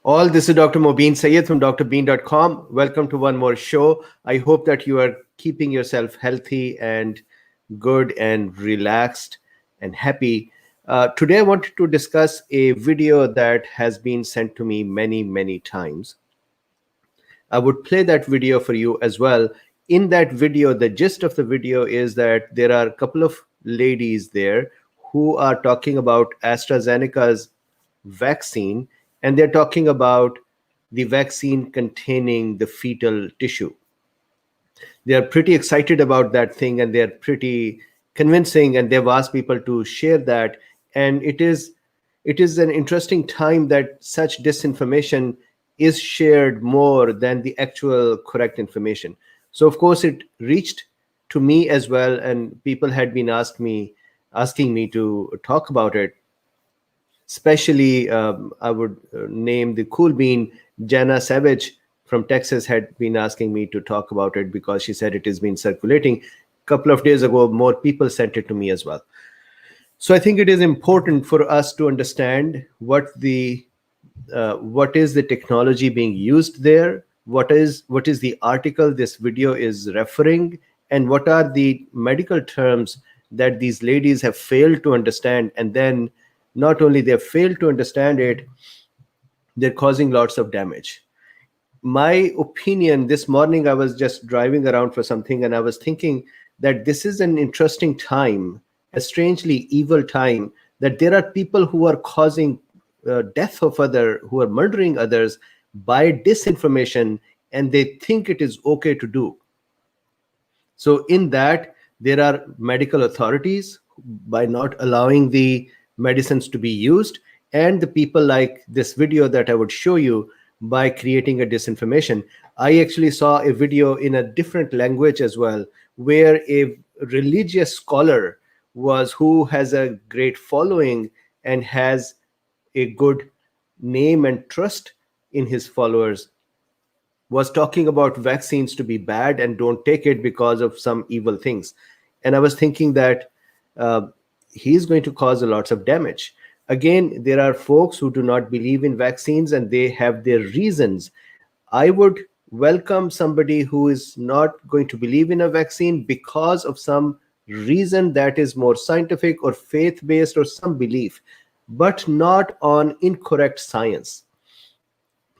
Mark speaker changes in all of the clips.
Speaker 1: All, this is Dr. Mobeen Sayed from drbeen.com. Welcome to one more show. I hope that you are keeping yourself healthy and good and relaxed and happy. Today, I wanted to discuss a video that has been sent to me many times. I would play that video for you as well. In that video, the gist of the video is that there are a couple of ladies there who are talking about AstraZeneca's vaccine, and they're talking about the vaccine containing the fetal tissue. They're pretty excited about that thing, and they're pretty convincing, and they've asked people to share that. And it is an interesting time that such disinformation is shared more than the actual correct information. So of course it reached to me as well, and people had been asking me to talk about it. Especially, I would name the cool bean, Jana Savage from Texas had been asking me to talk about it because she said it has been circulating. A couple of days ago, more people sent it to me as well. So I think it is important for us to understand what is the technology being used there, what is the article this video is referring, and what are the medical terms that these ladies have failed to understand. And then not only they have failed to understand it, they're causing lots of damage. My opinion, this morning I was just driving around for something, and I was thinking that this is an interesting time, a strangely evil time, that there are people who are causing death of others, who are murdering others by disinformation, and they think it is okay to do. So in that, there are medical authorities by not allowing the medicines to be used, and the people like this video that I would show you by creating a disinformation. I actually saw a video in a different language as well, where a religious scholar who has a great following and has a good name and trust in his followers, was talking about vaccines to be bad and don't take it because of some evil things. And I was thinking that he's going to cause a lot of damage. Again, there are folks who do not believe in vaccines, and they have their reasons. I would welcome somebody who is not going to believe in a vaccine because of some reason that is more scientific or faith-based or some belief, but not on incorrect science.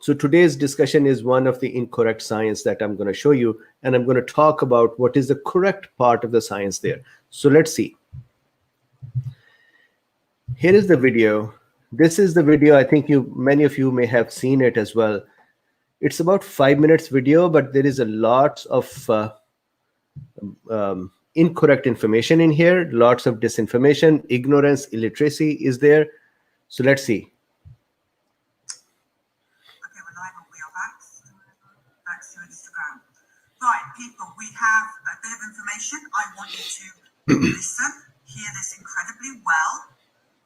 Speaker 1: So today's discussion is one of the incorrect science that I'm going to show you, and I'm going to talk about what is the correct part of the science there. So let's see. Here is the video. This is the video. I think many of you may have seen it as well. It's about 5 minutes video, but there is a lot of incorrect information in here, lots of disinformation, ignorance, illiteracy is there. So let's see.
Speaker 2: Okay, we're live on We Are back to Instagram. Right, people, we have a bit of information. I want you to listen, hear this incredibly well.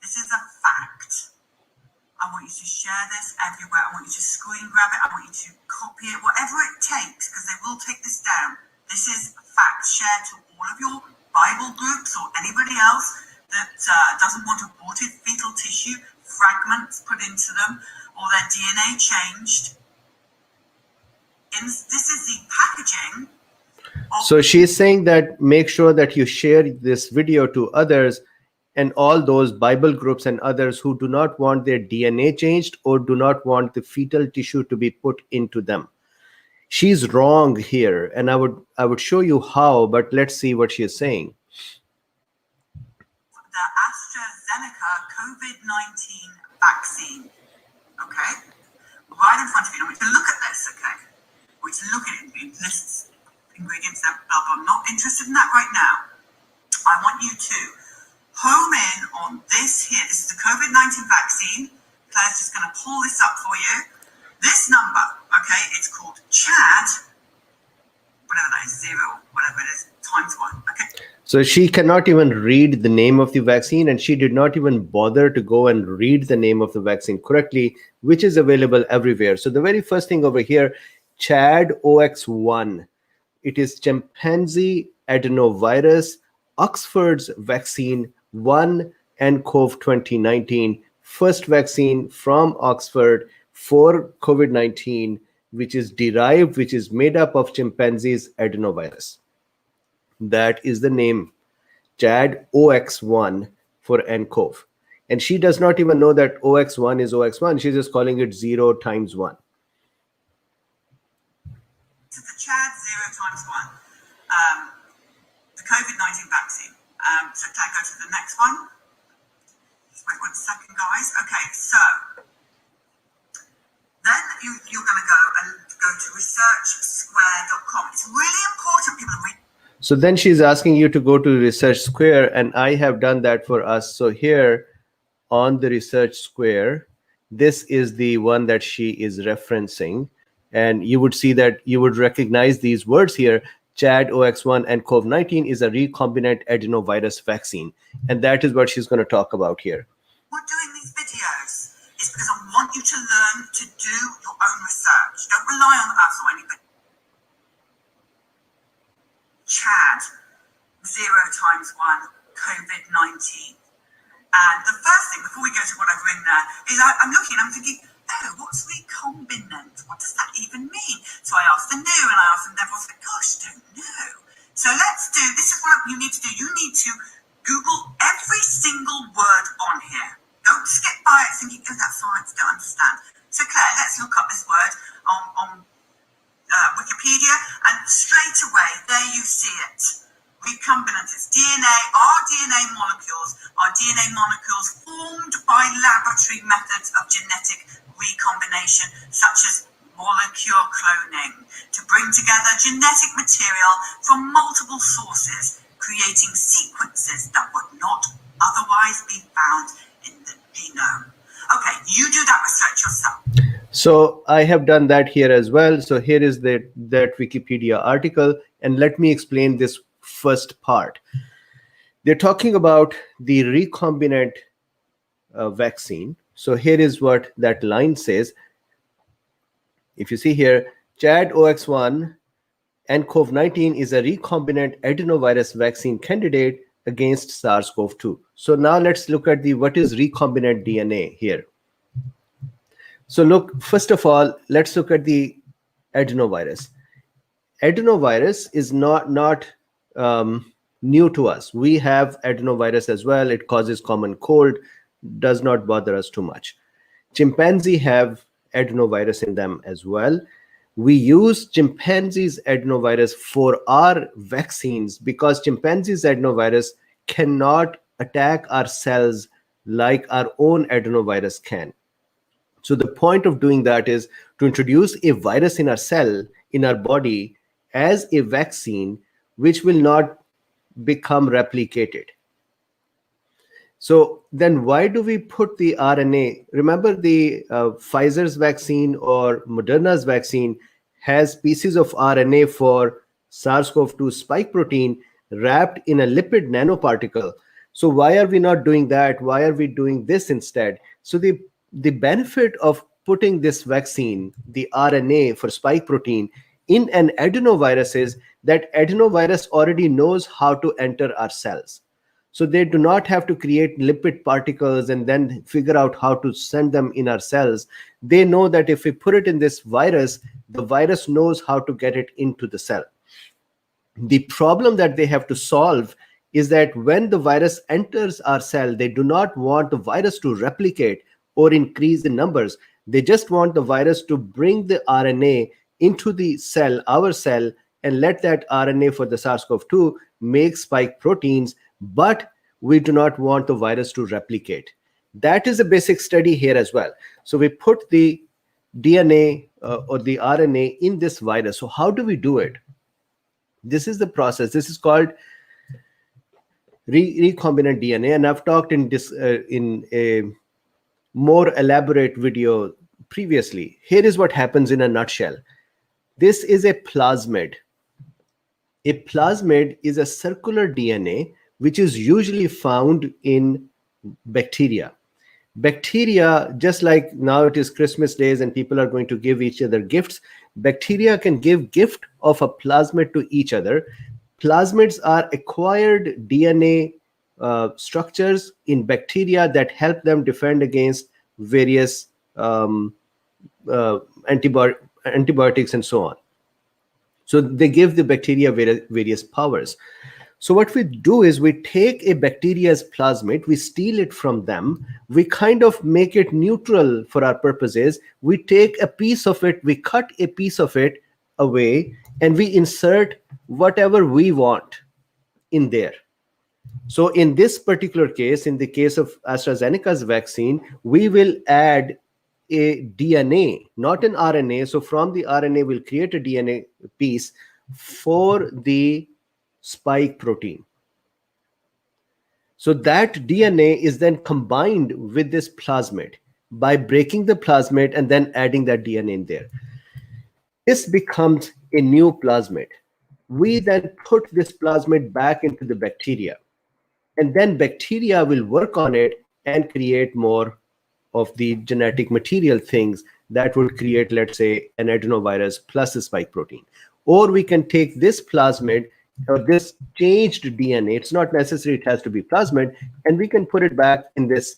Speaker 2: This is a fact. I want you to share this everywhere. I want you to screen grab it. I want you to copy it, whatever it takes, because they will take this down. This is a fact. Share to all of your Bible groups or anybody else that doesn't want aborted fetal tissue, fragments put into them, or their DNA changed. This is the packaging.
Speaker 1: So she's saying that make sure that you share this video to others, and all those Bible groups and others who do not want their DNA changed or do not want the fetal tissue to be put into them. She's wrong here, and I would show you how, but let's see what she is saying.
Speaker 2: The AstraZeneca COVID-19 vaccine, okay? Right in front of you. I want you to look at this, okay? I want you to look at it. It lists ingredients, blah, blah. I'm not interested in that right now. I want you to home in on this here. This is the COVID-19 vaccine. Claire's just going to pull this up for you. This number, okay, it's called CHAD, whatever that is, 0, whatever it is, ×1, okay?
Speaker 1: So she cannot even read the name of the vaccine, and she did not even bother to go and read the name of the vaccine correctly, which is available everywhere. So the very first thing over here, CHAD OX1, it is chimpanzee adenovirus, Oxford's vaccine 1 nCoV 2019, first vaccine from Oxford, for COVID-19, which is made up of chimpanzees adenovirus. That is the name, ChAd OX1 for nCoV. And she does not even know that OX1 is OX1. She's just calling it 0 times 1.
Speaker 2: To the ChAd 0 times 1, the COVID-19 vaccine. So can I go to the next one? Just wait 1 second, guys. Okay, so then you're going to go to researchsquare.com. It's really important, people.
Speaker 1: So then she's asking you to go to Research Square, and I have done that for us. So here on the Research Square, this is the one that she is referencing. And you would see that you would recognize these words here. ChAd OX1 and COVID-19 is a recombinant adenovirus vaccine. And that is what she's going to talk about here.
Speaker 2: We're doing these videos is because I want you to learn to do your own research. Don't rely on us or anybody. ChAd 0 times 1 COVID-19. And the first thing, before we go to what I've written there, is I'm looking, I'm thinking, oh, what's recombinant? What does that even mean? So I asked the new and I asked them, everyone's like, gosh, don't know. So this is what you need to do. You need to Google every single word on here. Don't skip by it thinking, oh, that's science, don't understand. So Claire, let's look up this word on Wikipedia, and straight away, there you see it. Recombinant is DNA. Our DNA molecules formed by laboratory methods of genetic recombination, such as molecular cloning, to bring together genetic material from multiple sources, creating sequences that would not otherwise be found in the genome. Okay, you do that research yourself.
Speaker 1: So I have done that here as well. So here is that Wikipedia article, and let me explain this first part. They're talking about the recombinant vaccine. So here is what that line says. If you see here, ChAd OX1 and COVID-19 is a recombinant adenovirus vaccine candidate against SARS-CoV-2. So now let's look at what is recombinant DNA here. So look, first of all, let's look at the adenovirus. Adenovirus is not new to us. We have adenovirus as well. It causes common cold, does not bother us too much. Chimpanzee have adenovirus in them as well. We use chimpanzees adenovirus for our vaccines because chimpanzees adenovirus cannot attack our cells like our own adenovirus can. So the point of doing that is to introduce a virus in our cell, in our body, as a vaccine, which will not become replicated. So then why do we put the RNA? Remember the Pfizer's vaccine or Moderna's vaccine has pieces of RNA for SARS-CoV-2 spike protein wrapped in a lipid nanoparticle. So why are we not doing that? Why are we doing this instead? So the benefit of putting this vaccine, the RNA for spike protein, in an adenovirus is that adenovirus already knows how to enter our cells. So they do not have to create lipid particles and then figure out how to send them in our cells. They know that if we put it in this virus, the virus knows how to get it into the cell. The problem that they have to solve is that when the virus enters our cell, they do not want the virus to replicate or increase in numbers. They just want the virus to bring the RNA into the cell, our cell, and let that RNA for the SARS-CoV-2 make spike proteins, but we do not want the virus to replicate. That is a basic study here as well. So we put the DNA or the RNA in this virus. So how do we do it? This is the process. This is called recombinant DNA, and I've talked in this in a more elaborate video previously. Here is what happens in a nutshell. This is a plasmid. A plasmid is a circular DNA which is usually found in bacteria. Bacteria, just like now it is Christmas days and people are going to give each other gifts, bacteria can give gift of a plasmid to each other. Plasmids are acquired DNA structures in bacteria that help them defend against various antibiotics and so on. So they give the bacteria various powers. So what we do is we take a bacteria's plasmid, we steal it from them, we kind of make it neutral for our purposes. We take a piece of it, we cut a piece of it away, and we insert whatever we want in there. So in this particular case, in the case of AstraZeneca's vaccine, we will add a DNA, not an RNA. So from the RNA, we'll create a DNA piece for the spike protein. So that DNA is then combined with this plasmid by breaking the plasmid and then adding that DNA in there. This becomes a new plasmid. We then put this plasmid back into the bacteria, and then bacteria will work on it and create more of the genetic material things that would create, let's say, an adenovirus plus a spike protein. Or we can take this plasmid or this changed DNA, it's not necessary it has to be plasmid, and we can put it back in this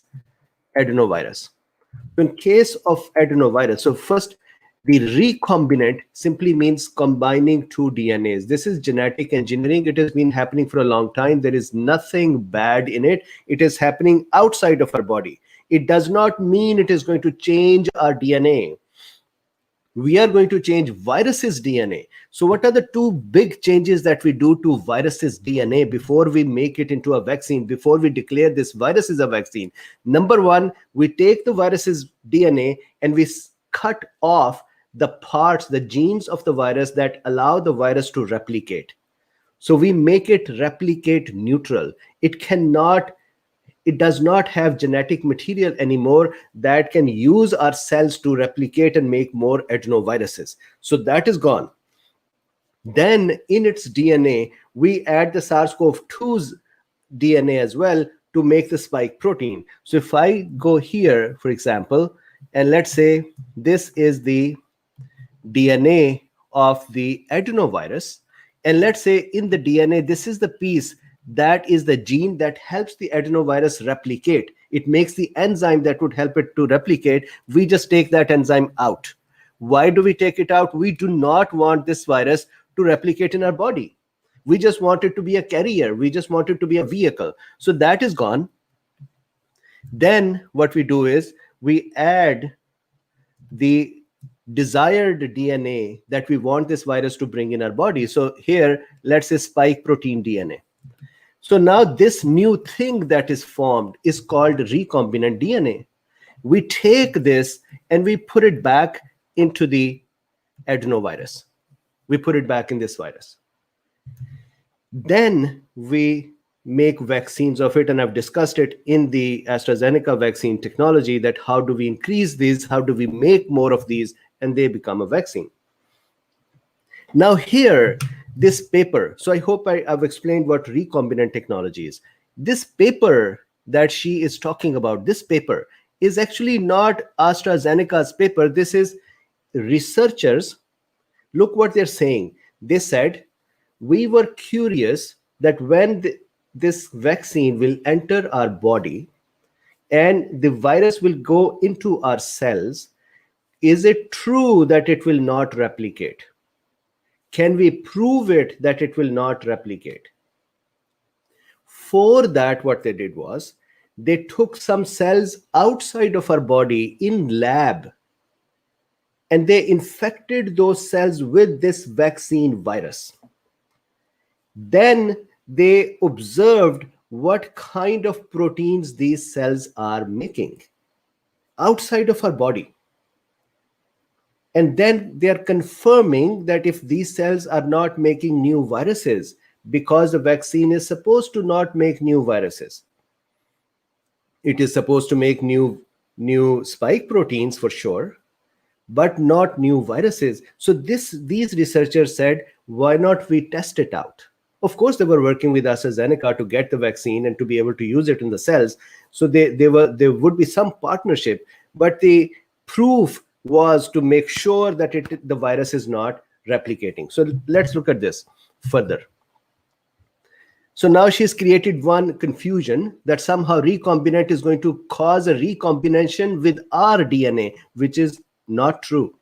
Speaker 1: adenovirus. So in case of adenovirus, so first, the recombinant simply means combining two DNAs. This is genetic engineering. It has been happening for a long time. There is nothing bad in it. It is happening outside of our body. It does not mean it is going to change our DNA. We are going to change viruses' DNA. So what are the two big changes that we do to viruses' DNA before we make it into a vaccine, before we declare this virus is a vaccine? Number one, we take the virus's DNA and we cut off the parts, the genes of the virus that allow the virus to replicate. So we make it replicate neutral. It does not have genetic material anymore that can use our cells to replicate and make more adenoviruses. So that is gone. Then in its DNA, we add the SARS-CoV-2's DNA as well to make the spike protein. So if I go here, for example, and let's say this is the DNA of the adenovirus, and let's say in the DNA, this is the piece that is the gene that helps the adenovirus replicate. It makes the enzyme that would help it to replicate. We just take that enzyme out. Why do we take it out? We do not want this virus to replicate in our body. We just want it to be a carrier. We just want it to be a vehicle. So that is gone. Then what we do is we add the desired DNA that we want this virus to bring in our body. So here, let's say spike protein DNA. So now this new thing that is formed is called recombinant DNA. We take this and we put it back into the adenovirus. We put it back in this virus. Then we make vaccines of it, and I've discussed it in the AstraZeneca vaccine technology, that how do we increase these, how do we make more of these, and they become a vaccine. Now here, this paper, so I hope I've explained what recombinant technology is. This paper that she is talking about, this paper is actually not AstraZeneca's paper. This is researchers. Look what they're saying. They said, we were curious that when this vaccine will enter our body and the virus will go into our cells, is it true that it will not replicate? Can we prove it that it will not replicate? For that, what they did was they took some cells outside of our body in lab, and they infected those cells with this vaccine virus. Then they observed what kind of proteins these cells are making outside of our body. And then they're confirming that if these cells are not making new viruses, because the vaccine is supposed to not make new viruses, it is supposed to make new spike proteins for sure, but not new viruses. So these researchers said, why not we test it out? Of course, they were working with AstraZeneca to get the vaccine and to be able to use it in the cells. So there would be some partnership, but the proof was to make sure that the virus is not replicating. So let's look at this further. So now she's created one confusion that somehow recombinant is going to cause a recombination with our DNA, which is not true.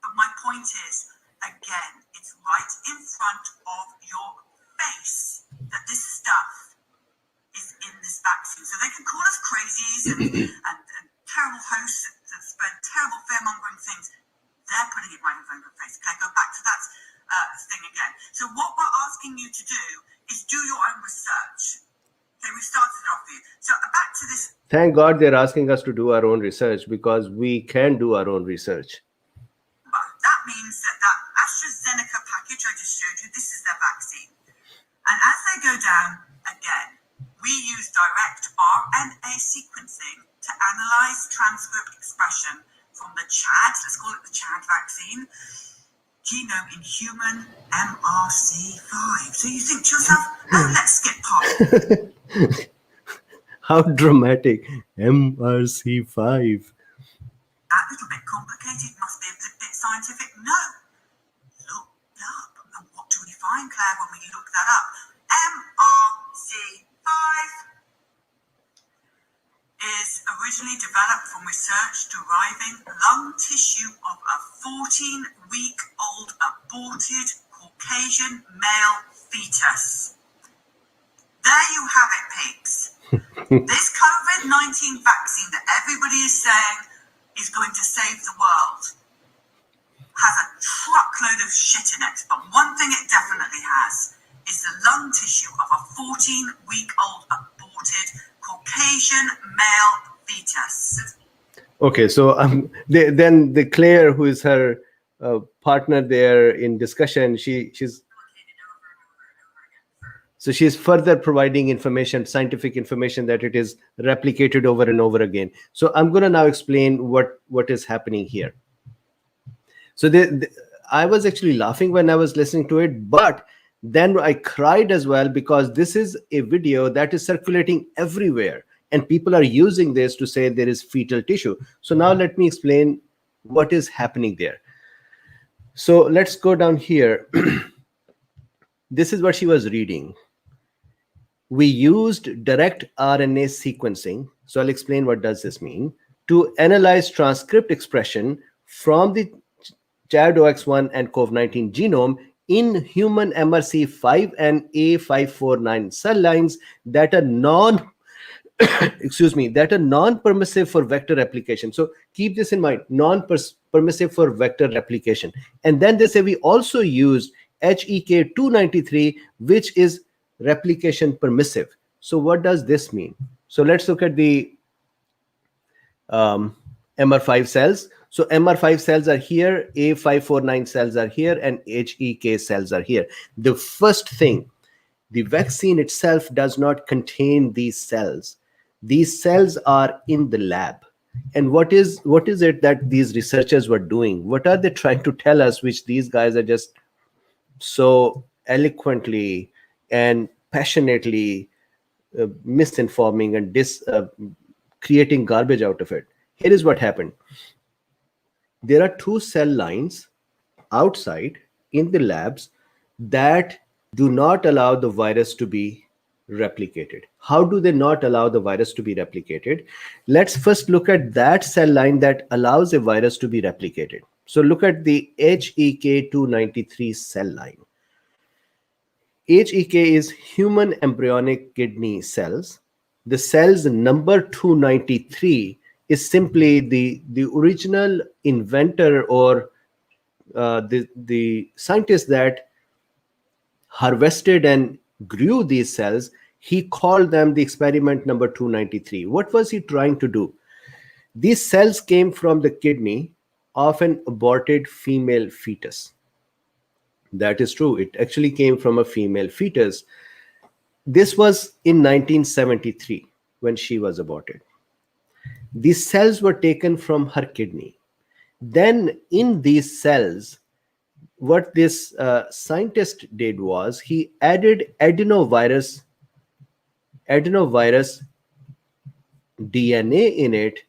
Speaker 2: But my point is, again, it's right in front of your face that this stuff is in this vaccine. So they can call us crazies and terrible hosts that spread terrible fear-mongering things. They're putting it right in front of your face. Okay, go back to that thing again. So what we're asking you to do is do your own research. Okay, we've started it off for you. So back to this.
Speaker 1: Thank God they're asking us to do our own research, because we can do our own research.
Speaker 2: That means that AstraZeneca package I just showed you, this is their vaccine. And as they go down, again, we use direct RNA sequencing to analyze transcript expression from the CHAD, let's call it the CHAD vaccine, genome in human MR5. So you think to yourself, oh, let's skip past.
Speaker 1: How dramatic. MR5.
Speaker 2: That little bit complicated, must be a bit scientific. No. Look up. And what do we find, Claire, when we look that up? MR5 is originally developed from research deriving lung tissue of a 14-week-old aborted Caucasian male fetus. There you have it, peeps. This COVID-19 vaccine that everybody is saying is going to save the world has a truckload of shit in it, but one thing it definitely has is the lung tissue of a 14-week-old aborted Caucasian male fetus.
Speaker 1: Okay, so then the Claire, who is her partner there in discussion, she's further providing information, scientific information, that it is replicated over and over again. So I'm going to now explain what is happening here. So I was actually laughing when I was listening to it, but then I cried as well, because this is a video that is circulating everywhere, and people are using this to say there is fetal tissue. So now let me explain what is happening there. So let's go down here. This is what she was reading. We used direct RNA sequencing. So I'll explain what does this mean. To analyze transcript expression from the ChAd-OX1 and COVID-19 genome in human MRC5 and A549 cell lines that are non-permissive for vector replication. So keep this in mind, non-permissive for vector replication. And then they say we also used HEK293, which is replication permissive. So what does this mean? So let's look at the MR5 cells. So MR5 cells are here, A549 cells are here, and HEK cells are here. The first thing, the vaccine itself does not contain these cells. These cells are in the lab. And what is it that these researchers were doing? What are they trying to tell us, which these guys are just so eloquently and passionately misinforming and creating garbage out of it? Here is what happened. There are two cell lines outside in the labs that do not allow the virus to be replicated. How do they not allow the virus to be replicated? Let's first look at that cell line that allows a virus to be replicated. So look at the HEK293 cell line. HEK is human embryonic kidney cells. The cells number 293 is simply the original inventor or the scientist that harvested and grew these cells. He called them the experiment number 293. What was he trying to do? These cells came from the kidney of an aborted female fetus. That is true. It actually came from a female fetus. This was in 1973 when she was aborted. These cells were taken from her kidney. Then in these cells, what this scientist did was he added adenovirus DNA in it,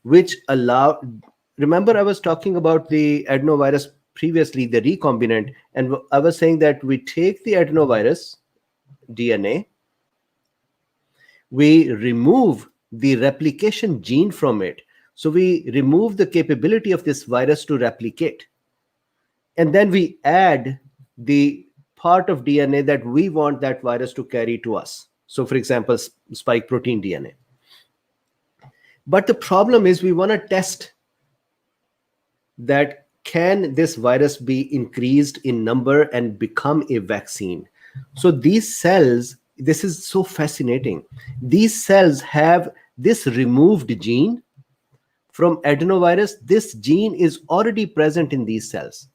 Speaker 1: which allowed, remember I was talking about the adenovirus previously, the recombinant, and I was saying that we take the adenovirus DNA, we remove the replication gene from it. So we remove the capability of this virus to replicate. And then we add the part of DNA that we want that virus to carry to us. So for example, spike protein DNA. But the problem is we want to test that can this virus be increased in number and become a vaccine. So these cells, this is so fascinating. These cells have this removed gene from adenovirus. This gene is already present in these cells.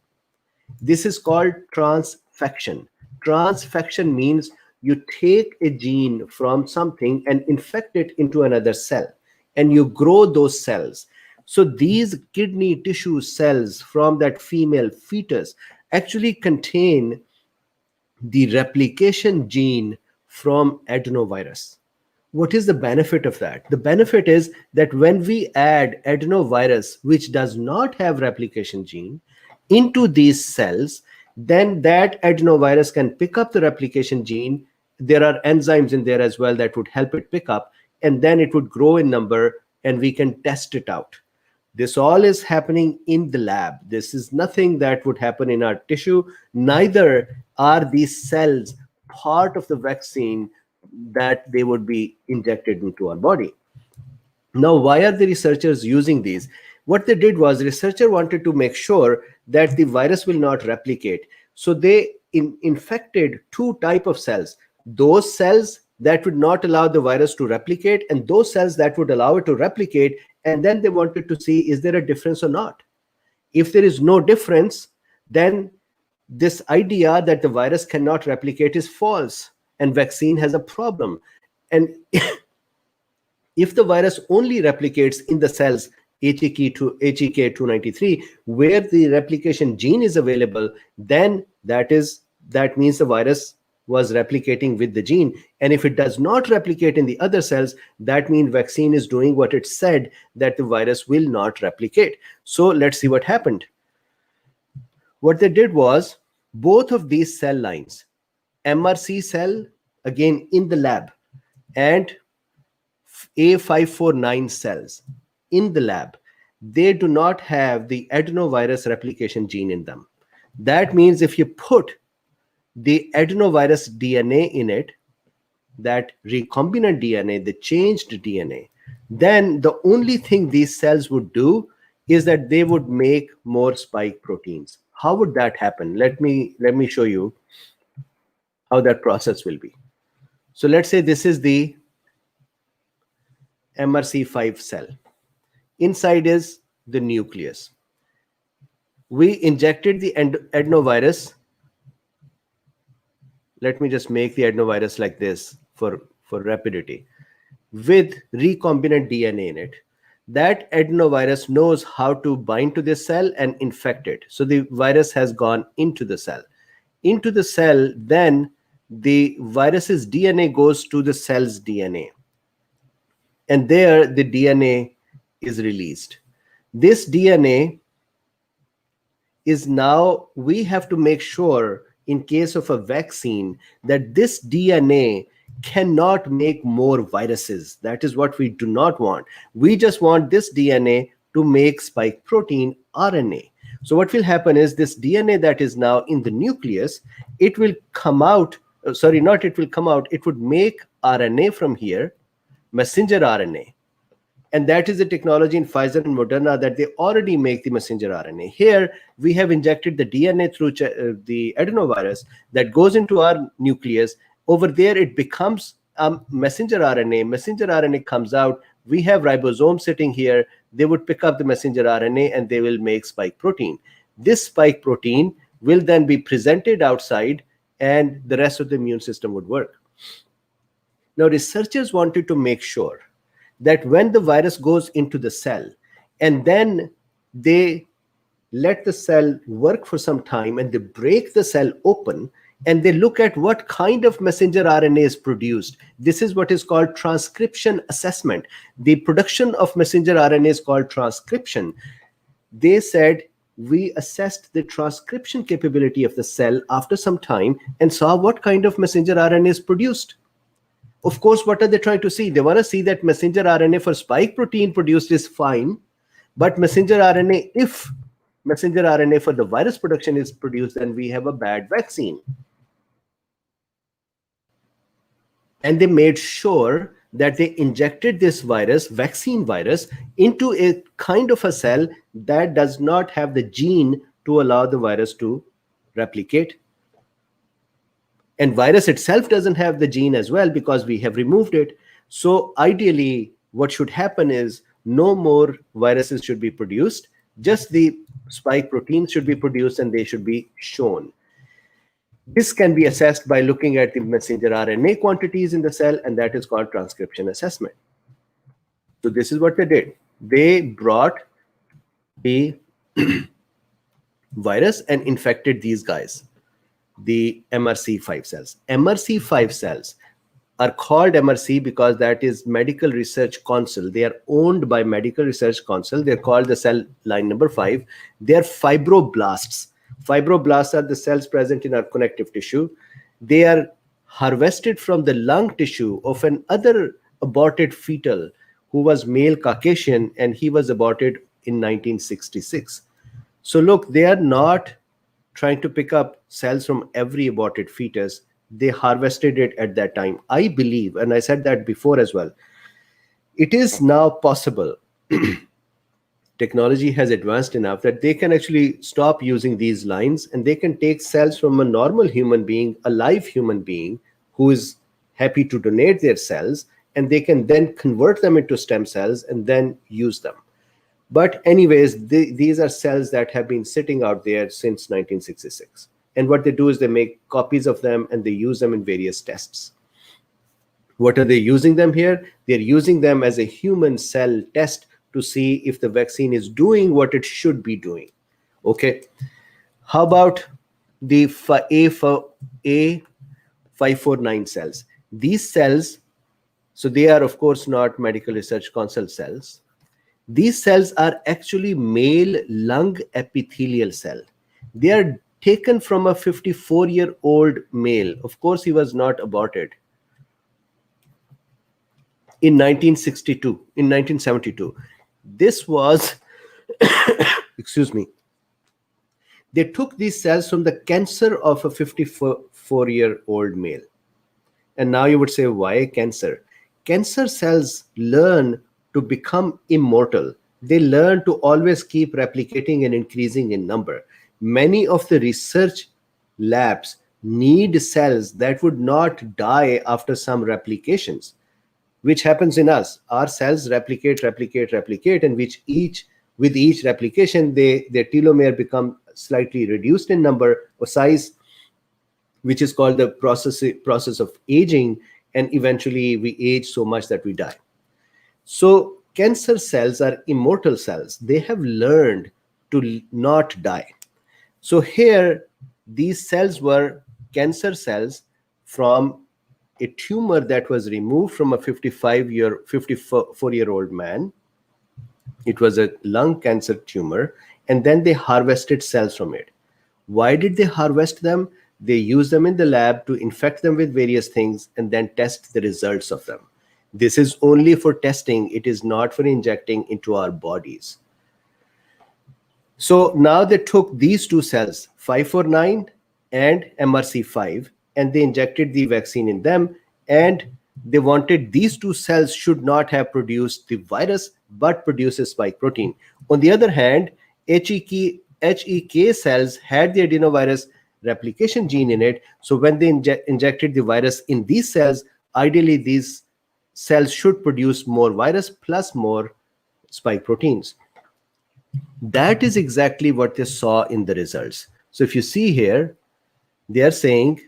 Speaker 1: This is called transfection. Transfection means you take a gene from something and infect it into another cell, and you grow those cells. So these kidney tissue cells from that female fetus actually contain the replication gene from adenovirus. What is the benefit of that? The benefit is that when we add adenovirus, which does not have replication gene, into these cells, then that adenovirus can pick up the replication gene. There are enzymes in there as well that would help it pick up, and then it would grow in number and we can test it out. This all is happening in the lab. This is nothing that would happen in our tissue. Neither are these cells part of the vaccine that they would be injected into our body. Now, why are the researchers using these? What they did was, researcher wanted to make sure that the virus will not replicate. So they infected two types of cells. Those cells that would not allow the virus to replicate, and those cells that would allow it to replicate. And then they wanted to see, is there a difference or not? If there is no difference, then this idea that the virus cannot replicate is false, and vaccine has a problem. And if the virus only replicates in the cells HEK293, where the replication gene is available, then that means the virus was replicating with the gene. And if it does not replicate in the other cells, that means vaccine is doing what it said, that the virus will not replicate. So let's see what happened. What they did was, both of these cell lines, MR5 cell, again in the lab, and A549 cells in the lab, they do not have the adenovirus replication gene in them. That means if you put the adenovirus DNA in it, that recombinant DNA, the changed DNA, then the only thing these cells would do is that they would make more spike proteins. How would that happen? Let me show you how that process will be. So let's say this is the MR5 cell. Inside is the nucleus. We injected the adenovirus. Let me just make the adenovirus like this for rapidity, with recombinant DNA in it. That adenovirus knows how to bind to this cell and infect it. So the virus has gone into the cell. Into the cell, then the virus's DNA goes to the cell's DNA. And there the DNA is released. This DNA is now, we have to make sure in case of a vaccine that this DNA cannot make more viruses. That is what we do not want. We just want this DNA to make spike protein RNA. So what will happen is, this DNA that is now in the nucleus, it will come out, it would make RNA from here, messenger RNA. And that is the technology in Pfizer and Moderna, that they already make the messenger RNA. Here, we have injected the DNA through the adenovirus that goes into our nucleus. Over there, it becomes messenger RNA. Messenger RNA comes out. We have ribosomes sitting here. They would pick up the messenger RNA and they will make spike protein. This spike protein will then be presented outside, and the rest of the immune system would work. Now, researchers wanted to make sure that when the virus goes into the cell, and then they let the cell work for some time, and they break the cell open, and they look at what kind of messenger RNA is produced. This is what is called transcription assessment. The production of messenger RNA is called transcription. They said, we assessed the transcription capability of the cell after some time and saw what kind of messenger RNA is produced. Of course, what are they trying to see? They want to see that messenger RNA for spike protein produced is fine, But messenger RNA, if messenger RNA for the virus production is produced, then we have a bad vaccine. And they made sure that they injected this virus, vaccine virus, into a kind of a cell that does not have the gene to allow the virus to replicate. And virus itself doesn't have the gene as well because we have removed it. So ideally, what should happen is no more viruses should be produced, just the spike proteins should be produced and they should be shown. This can be assessed by looking at the messenger RNA quantities in the cell, and that is called transcription assessment. So this is what they did. They brought the virus and infected these guys, the MR5 cells. MR5 cells are called MRC because that is Medical Research Council. They are owned by Medical Research Council. They're called the cell line number 5. They're fibroblasts. Fibroblasts are the cells present in our connective tissue. They are harvested from the lung tissue of an other aborted fetal who was male Caucasian, and he was aborted in 1966. So look, they are not trying to pick up cells from every aborted fetus. They harvested it at that time. I believe, and I said that before as well, it is now possible. Technology has advanced enough that they can actually stop using these lines and they can take cells from a normal human being, a live human being who is happy to donate their cells, and they can then convert them into stem cells and then use them. But anyways, these are cells that have been sitting out there since 1966. And what they do is they make copies of them and they use them in various tests. What are they using them here? They're using them as a human cell test to see if the vaccine is doing what it should be doing. Okay. How about the A549 cells? These cells, so they are of course not Medical Research Council cells. These cells are actually male lung epithelial cell. They are taken from a 54-year-old male. Of course, he was not aborted. In 1972. This was, excuse me, they took these cells from the cancer of a 54-year-old male. And now you would say, why cancer? Cancer cells learn to become immortal. They learn to always keep replicating and increasing in number. Many of the research labs need cells that would not die after some replications, which happens in us. Our cells replicate, and with each replication, their telomere become slightly reduced in number or size, which is called the process of aging, and eventually we age so much that we die. So cancer cells are immortal cells. They have learned to not die. So here, these cells were cancer cells from a tumor that was removed from a 54-year-old man. It was a lung cancer tumor, and then they harvested cells from it. Why did they harvest them? They used them in the lab to infect them with various things and then test the results of them. This is only for testing. It is not for injecting into our bodies. So now they took these two cells, 549 and MRC5, and they injected the vaccine in them, and they wanted these two cells should not have produced the virus, but produce a spike protein. On the other hand, HEK cells had the adenovirus replication gene in it. So when they injected the virus in these cells, ideally these cells should produce more virus plus more spike proteins. That is exactly what they saw in the results. So if you see here, they are saying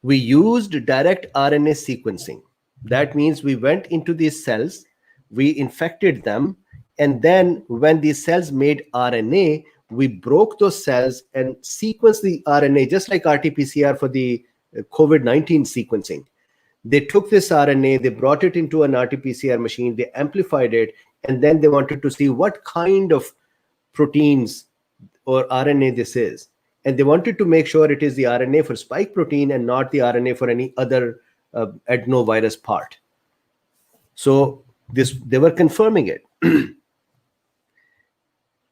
Speaker 1: we used direct RNA sequencing. That means we went into these cells, we infected them, and then when these cells made RNA, we broke those cells and sequenced the RNA, just like RT-PCR for the COVID-19 sequencing. They took this RNA, they brought it into an RT-PCR machine, they amplified it, and then they wanted to see what kind of proteins or RNA this is. And they wanted to make sure it is the RNA for spike protein and not the RNA for any other adenovirus part. So They were confirming it.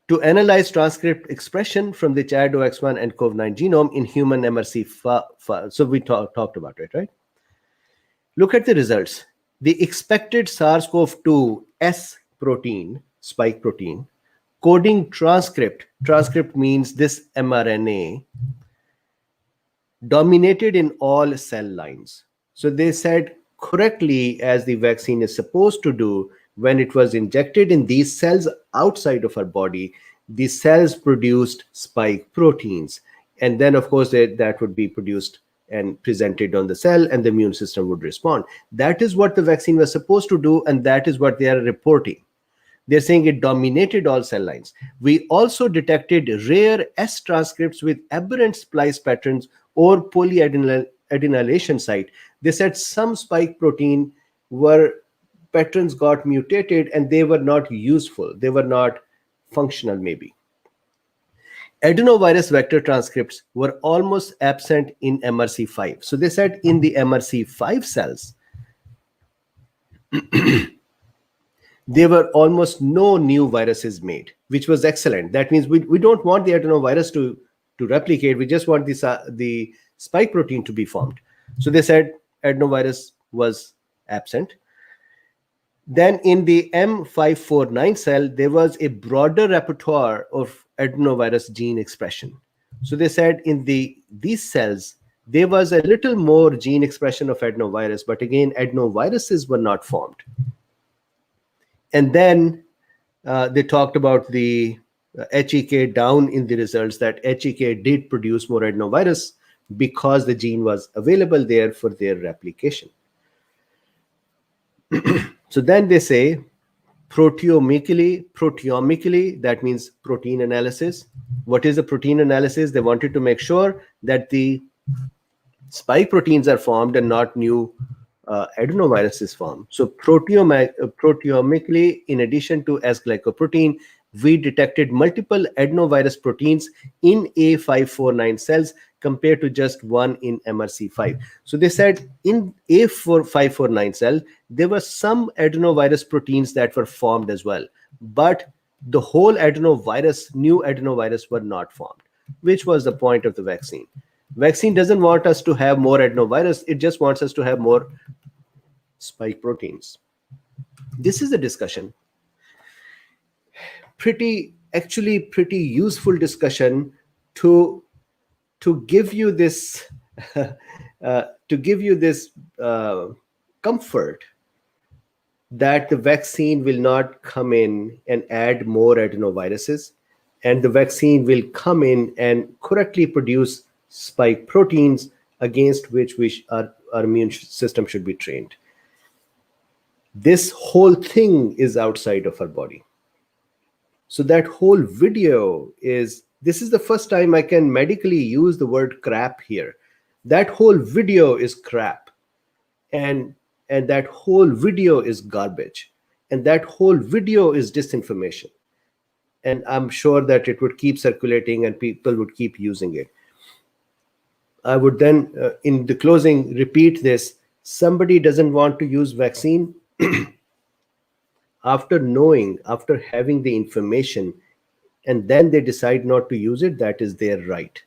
Speaker 1: To analyze transcript expression from the ChAd-OX1 and COV9 genome in human MRC5. So we talked about it, right? Look at the results. The expected SARS-CoV-2 S protein, spike protein, coding transcript means this mRNA, dominated in all cell lines. So they said correctly, as the vaccine is supposed to do, when it was injected in these cells outside of our body, these cells produced spike proteins. And then, of course, that would be produced and presented on the cell, and the immune system would respond. That is what the vaccine was supposed to do, and that is what they are reporting. They're saying it dominated all cell lines. We also detected rare S transcripts with aberrant splice patterns or polyadenylation site. They said some spike protein patterns got mutated and they were not useful. They were not functional, maybe. Adenovirus vector transcripts were almost absent in MRC5. So they said in the MR5 cells, there were almost no new viruses made, which was excellent. That means we don't want the adenovirus to replicate. We just want the spike protein to be formed. So they said adenovirus was absent. Then in the M549 cell, there was a broader repertoire of adenovirus gene expression. So they said in these cells, there was a little more gene expression of adenovirus, but again, adenoviruses were not formed. And then they talked about the HEK down in the results, that HEK did produce more adenovirus because the gene was available there for their replication. So then they say proteomically, that means protein analysis. What is a protein analysis? They wanted to make sure that the spike proteins are formed and not new adenoviruses formed. So proteomically, in addition to S-glycoprotein, we detected multiple adenovirus proteins in A549 cells compared to just one in MRC5. So they said in A549 cell, there were some adenovirus proteins that were formed as well, but the whole adenovirus, new adenovirus, were not formed, which was the point of the vaccine. Vaccine doesn't want us to have more adenovirus, it just wants us to have more spike proteins. This is a discussion. Pretty useful discussion to give you this comfort that the vaccine will not come in and add more adenoviruses, and the vaccine will come in and correctly produce spike proteins against which our immune system should be trained. This whole thing is outside of our body. So that whole video this is the first time I can medically use the word crap here. That whole video is crap. And that whole video is garbage. And that whole video is disinformation. And I'm sure that it would keep circulating and people would keep using it. I would then, in the closing, repeat this. Somebody doesn't want to use vaccine after having the information, and then they decide not to use it, that is their right.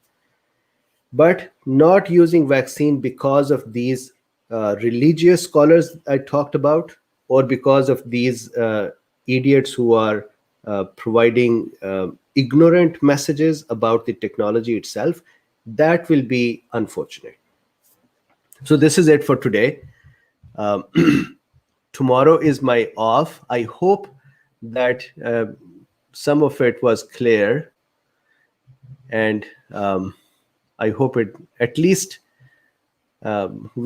Speaker 1: But not using vaccine because of these religious scholars I talked about, or because of these idiots who are providing ignorant messages about the technology itself, that will be unfortunate. So this is it for today. Tomorrow is my off. I hope that some of it was clear, and I hope it at least these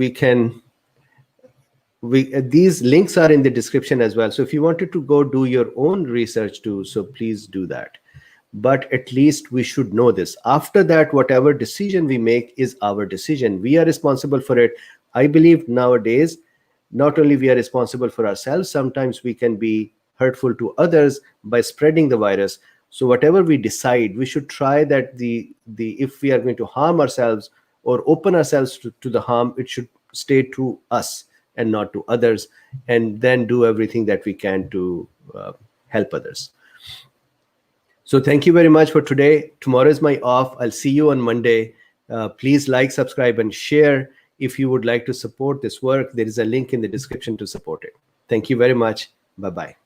Speaker 1: links are in the description as well. So if you wanted to go do your own research too, so please do that. But at least we should know this. After that, whatever decision we make is our decision. We are responsible for it. I believe nowadays, not only we are responsible for ourselves, sometimes we can be hurtful to others by spreading the virus. So whatever we decide, we should try that if we are going to harm ourselves or open ourselves to the harm, it should stay to us and not to others, and then do everything that we can to help others. So thank you very much for today. Tomorrow is my off. I'll see you on Monday. Please like, subscribe, and share. If you would like to support this work, there is a link in the description to support it. Thank you very much. Bye-bye.